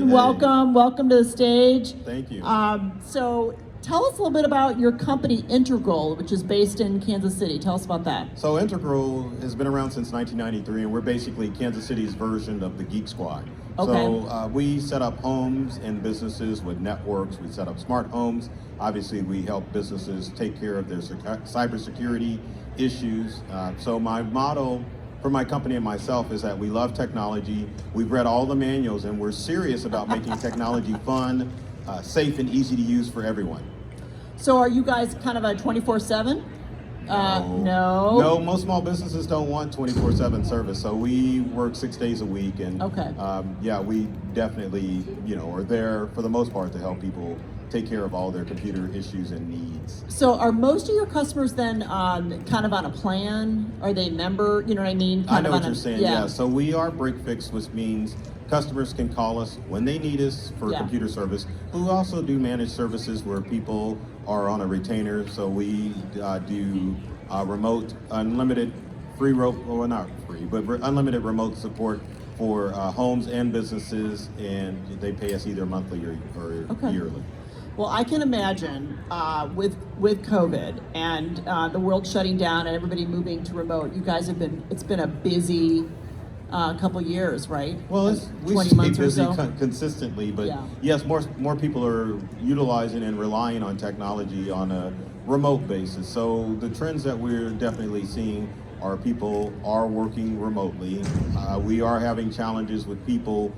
Burton, welcome to the stage. Thank you. So tell us a little bit about your company, Integral, which is based in Kansas City. Tell us about that. So Integral has been around since 1993, and we're basically Kansas City's version of the Geek Squad. Okay. So we set up homes and businesses with networks. We set up smart homes. Obviously, we help businesses take care of their cybersecurity issues. So my motto for my company and myself is that we love technology. We've read all the manuals, and we're serious about making technology fun, safe, and easy to use for everyone. So are you guys kind of a 24/7? No. No, most small businesses don't want 24/7 service, so we work 6 days a week, and okay. We definitely, are there for the most part to help people take care of all their computer issues and needs. So are most of your customers then kind of on a plan? Are they member, you know what I mean? I know what you're saying, yeah. So we are break fix, which means customers can call us when they need us for computer service. We also do managed services where people are on a retainer, so we do remote, unlimited unlimited remote support for homes and businesses, and they pay us either monthly or yearly. Well, I can imagine with COVID and the world shutting down and everybody moving to remote, you guys it's been a busy couple years, right? Well, we 20 stay months busy or so. Consistently, but yes, more people are utilizing and relying on technology on a remote basis. So the trends that we're definitely seeing are people are working remotely. We are having challenges with people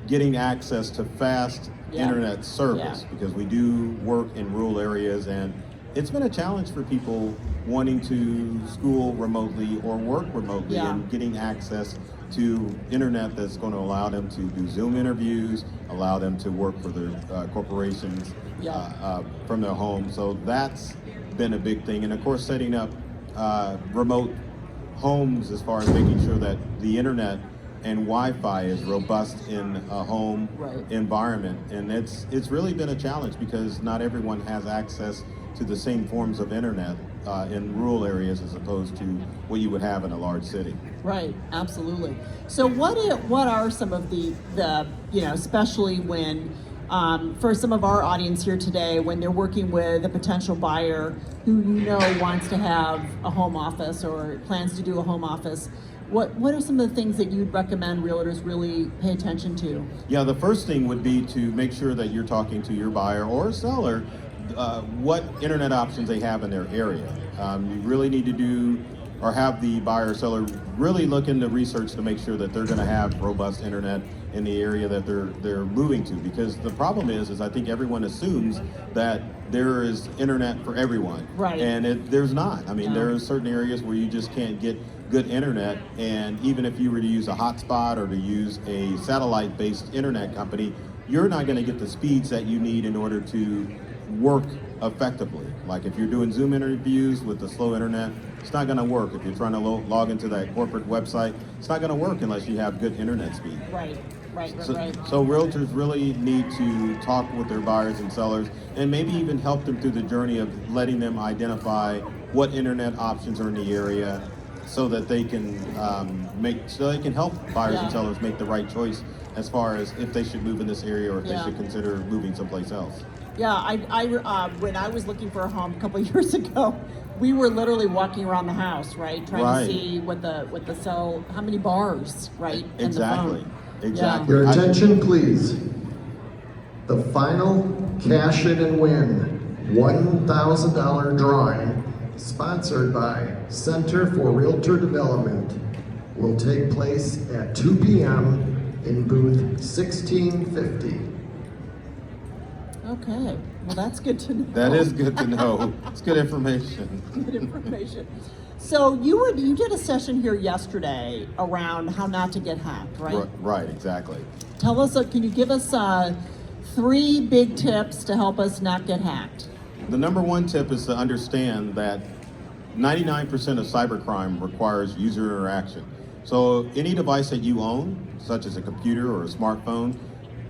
getting access to fast internet service because we do work in rural areas, and it's been a challenge for people wanting to school remotely or work remotely and getting access to internet that's going to allow them to do Zoom interviews, allow them to work for their corporations from their home. So that's been a big thing. And of course, setting up remote homes as far as making sure that the internet and Wi-Fi is robust in a home environment. And it's really been a challenge because not everyone has access to the same forms of internet in rural areas as opposed to what you would have in a large city. Right, absolutely. So what are some of the especially when for some of our audience here today, when they're working with a potential buyer who wants to have a home office or plans to do a home office, what are some of the things that you'd recommend realtors really pay attention to? Yeah, the first thing would be to make sure that you're talking to your buyer or seller what internet options they have in their area. You really need to do or have the buyer or seller really look into research to make sure that they're going to have robust internet in the area that they're moving to, because the problem is I think everyone assumes that there is internet for everyone, and there's not. I mean, there are certain areas where you just can't get good internet, and even if you were to use a hotspot or to use a satellite-based internet company, you're not going to get the speeds that you need in order to work effectively. Like if you're doing Zoom interviews with the slow internet, it's not going to work. If you're trying to log into that corporate website, it's not going to work unless you have good internet speed. Right. So realtors really need to talk with their buyers and sellers and maybe even help them through the journey of letting them identify what internet options are in the area so that they can help buyers and sellers make the right choice as far as if they should move in this area or if they should consider moving someplace else. Yeah, I when I was looking for a home a couple of years ago, we were literally walking around the house, right, trying to see what the cell, how many bars, right? Exactly. Exactly. Your attention, please. The final Cash In and Win $1,000 drawing, sponsored by Center for Realtor Development, will take place at 2 p.m. in booth 1650. Okay, well that's good to know. That is good to know. It's good information. Good information. So you did a session here yesterday around how not to get hacked, right? Right, exactly. Tell us, can you give us 3 big tips to help us not get hacked? The number one tip is to understand that 99% of cybercrime requires user interaction. So any device that you own, such as a computer or a smartphone,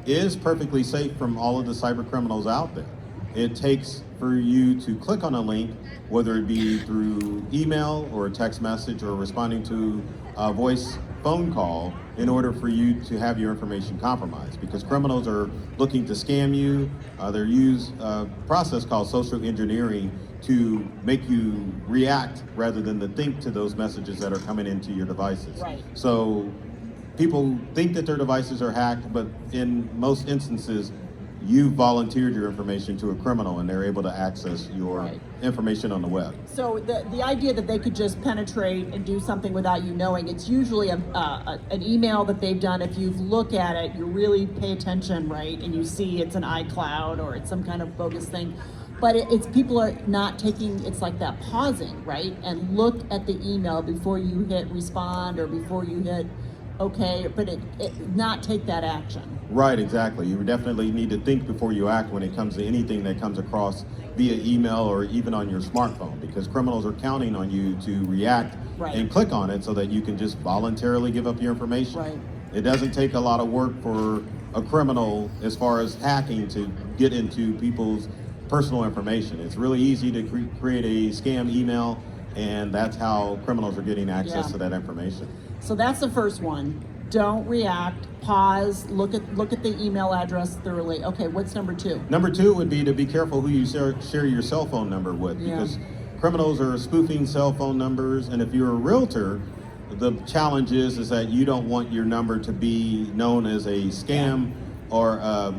is perfectly safe from all of the cyber criminals out there. It takes for you to click on a link, whether it be through email or a text message or responding to a voice phone call in order for you to have your information compromised, because criminals are looking to scam you. They use a process called social engineering to make you react rather than to think to those messages that are coming into your devices. Right. So people think that their devices are hacked, but in most instances, you volunteered your information to a criminal and they're able to access your Right. information on the web. So the idea that they could just penetrate and do something without you knowing, it's usually an email that they've done. If you look at it, you really pay attention, right? And you see it's an iCloud or it's some kind of bogus thing. But it's people are not taking, it's like that pausing, right? And look at the email before you hit respond or before you hit okay, but it not take that action. Right, exactly. You definitely need to think before you act when it comes to anything that comes across via email or even on your smartphone, because criminals are counting on you to react Right. and click on it so that you can just voluntarily give up your information. Right. It doesn't take a lot of work for a criminal as far as hacking to get into people's personal information. It's really easy to create a scam email, and that's how criminals are getting access Yeah. to that information. So that's the first one. Don't react. Pause. Look at the email address thoroughly. Okay, what's number two? Number two would be to be careful who you share your cell phone number with, Yeah. because criminals are spoofing cell phone numbers, and if you're a realtor, the challenge is that you don't want your number to be known as a scam or a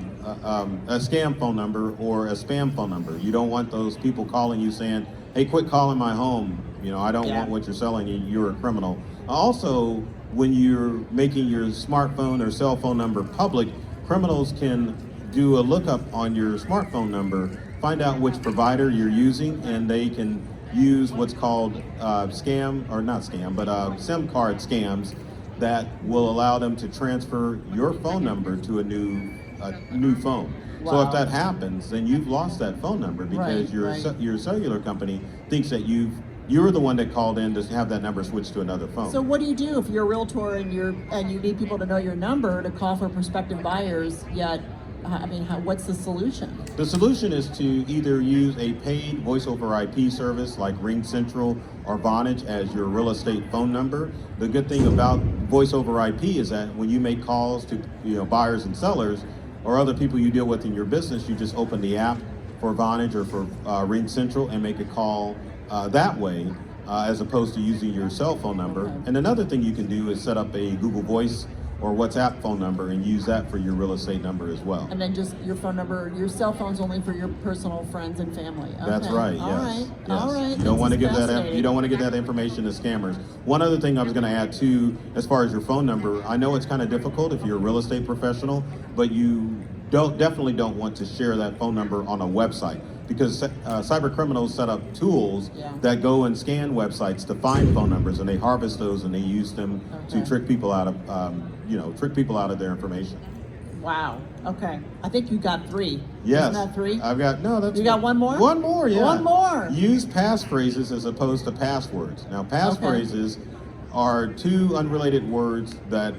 scam phone number or a spam phone number. You don't want those people calling you saying, "Hey, quit calling my home. You know, I don't Yeah. want what you're selling. You're a criminal." Also, when you're making your smartphone or cell phone number public, criminals can do a lookup on your smartphone number, find out which provider you're using, and they can use what's called SIM card scams that will allow them to transfer your phone number to a new phone. So Wow. if that happens, then you've lost that phone number because Right. your cellular company thinks that you're the one that called in to have that number switched to another phone. So what do you do if you're a realtor and you need people to know your number to call for prospective buyers? Yet, what's the solution? The solution is to either use a paid voice over IP service like RingCentral or Vonage as your real estate phone number. The good thing about voice over IP is that when you make calls to buyers and sellers or other people you deal with in your business, you just open the app for Vonage or for RingCentral and make a call that way, as opposed to using your cell phone number. Okay. And another thing you can do is set up a Google Voice or WhatsApp phone number and use that for your real estate number as well. And then just your phone number, your cell phone's only for your personal friends and family. Okay. That's right. All yes. right. Yes. All right. You don't want to This give is that. You fascinating. don't want to give that information to scammers. One other thing I was going to add too, as far as your phone number, I know it's kind of difficult if you're a real estate professional, but you definitely don't want to share that phone number on a website, because cyber criminals set up tools Yeah. that go and scan websites to find phone numbers, and they harvest those and they use them Okay. to trick people out of their information. Wow. Okay. I think you got three. Yes. Isn't that three? That's You got one more? One more, yeah. One more. Use passphrases as opposed to passwords. Now, passphrases are two unrelated words that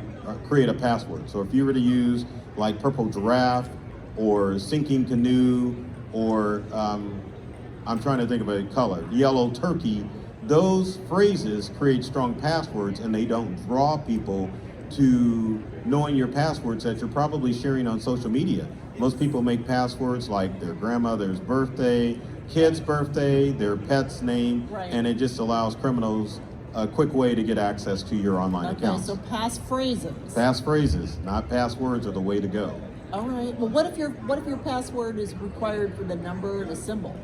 create a password. So if you were to use like purple giraffe or sinking canoe or I'm trying to think of a color, yellow turkey, those phrases create strong passwords and they don't draw people to knowing your passwords that you're probably sharing on social media. Most people make passwords like their grandmother's birthday, kid's birthday, their pet's name, Right. and it just allows criminals a quick way to get access to your online Okay. accounts. So pass phrases. Passphrases, not passwords, are the way to go. All right. Well, what if your password is required for the number and a symbol?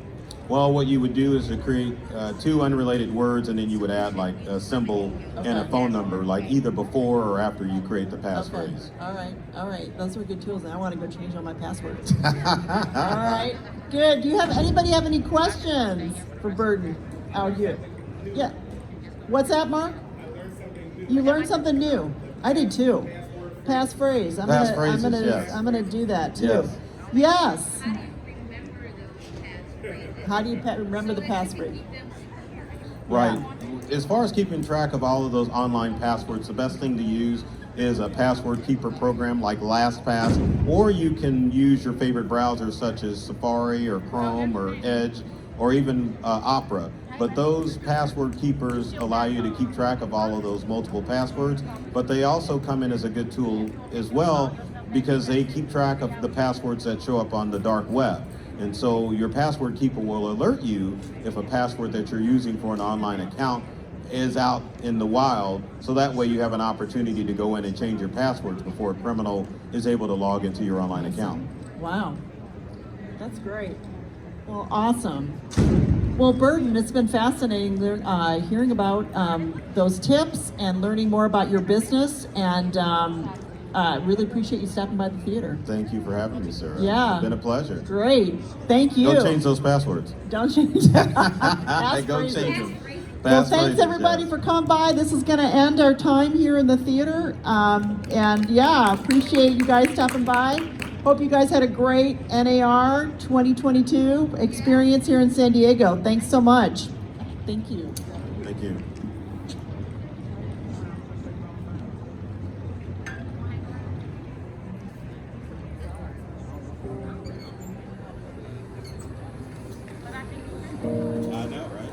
Well, what you would do is to create two unrelated words, and then you would add like a symbol and a Okay. phone number, like either before or after you create the Okay. passphrase. All right. All right. Those are good tools. I want to go change all my passwords. All right. Good. Do you have anybody have any questions for Burden out here? Yeah. What's that, Mark? You learned something new. I did too. Passphrase. Passphrases, yes. I'm gonna do that too. Yes. Yes. How do you remember the passphrase? Right. As far as keeping track of all of those online passwords, the best thing to use is a password keeper program like LastPass, or you can use your favorite browsers such as Safari or Chrome or Edge or even Opera. But those password keepers allow you to keep track of all of those multiple passwords, but they also come in as a good tool as well because they keep track of the passwords that show up on the dark web. And so your password keeper will alert you if a password that you're using for an online account is out in the wild, so that way you have an opportunity to go in and change your passwords before a criminal is able to log into your online account. Wow, that's great. Well, awesome. Well, Burton, it's been fascinating hearing about those tips and learning more about your business, and really appreciate you stopping by the theater. Thank you for having me, Sarah. Yeah. It's been a pleasure. Great. Thank you. Don't change those passwords. Don't change them. Go change them. Well, thanks everybody for coming by. This is going to end our time here in the theater. And yeah, appreciate you guys stopping by. Hope you guys had a great NAR 2022 experience here in San Diego. Thanks so much. Thank you. Thank you. I know, right?